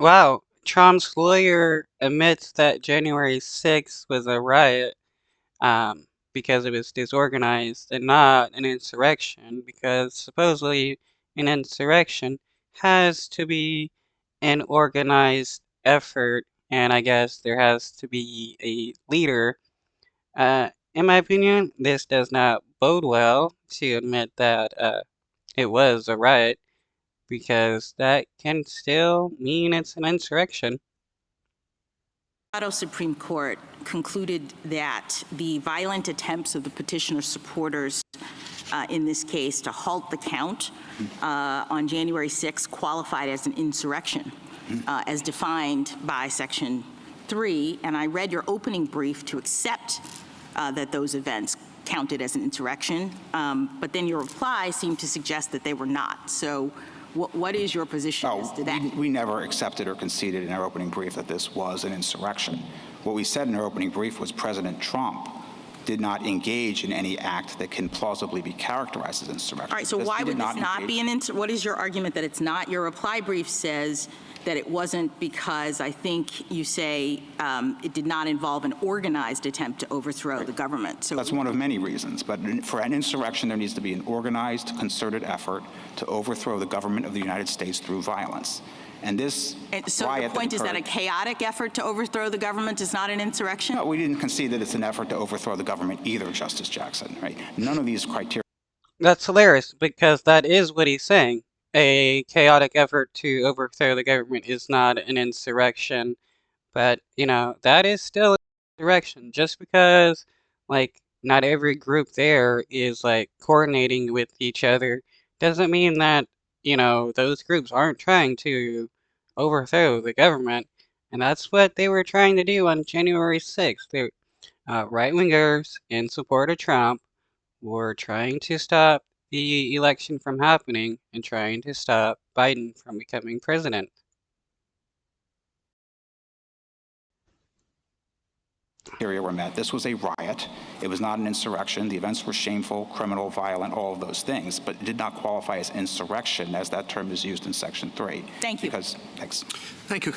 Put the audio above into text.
Wow, Trump's lawyer admits that January 6th was a riot because it was disorganized and not an insurrection, because supposedly an insurrection has to be an organized effort, and I guess there has to be a leader. In my opinion, this does not bode well to admit that it was a riot, because that can still mean it's an insurrection. Colorado Supreme Court concluded that the violent attempts of the petitioner's supporters in this case to halt the count on January 6th qualified as an insurrection as defined by Section 3. And I read your opening brief to accept that those events counted as an insurrection, but then your reply seemed to suggest that they were not. So what is your position as to that? We never accepted or conceded in our opening brief that this was an insurrection. What we said in our opening brief was President Trump did not engage in any act that can plausibly be characterized as insurrection. All right, so why would this not be an insurrection? What is your argument that it's not? Your reply brief says that it wasn't because I think you say it did not involve an organized attempt to overthrow the government. So that's one of many reasons, but for an insurrection, there needs to be an organized, concerted effort to overthrow the government of the United States through violence. And this so the point is that a chaotic effort to overthrow the government is not an insurrection? No, we didn't concede that it's an effort to overthrow the government either, Justice Jackson, right? None of these criteria. That's hilarious, because that is what he's saying. A chaotic effort to overthrow the government is not an insurrection, but, you know, that is still an insurrection. Just because, like, not every group there is, like, coordinating with each other doesn't mean that, you know, those groups aren't trying to overthrow the government. And that's what they were trying to do on January 6th. They, right-wingers in support of Trump were trying to stop the election from happening and trying to stop Biden from becoming president. Criteria were met. This was a riot. It was not an insurrection. The events were shameful, criminal, violent, all of those things, but it did not qualify as insurrection as that term is used in Section 3. Thank you. Thanks. Thank you,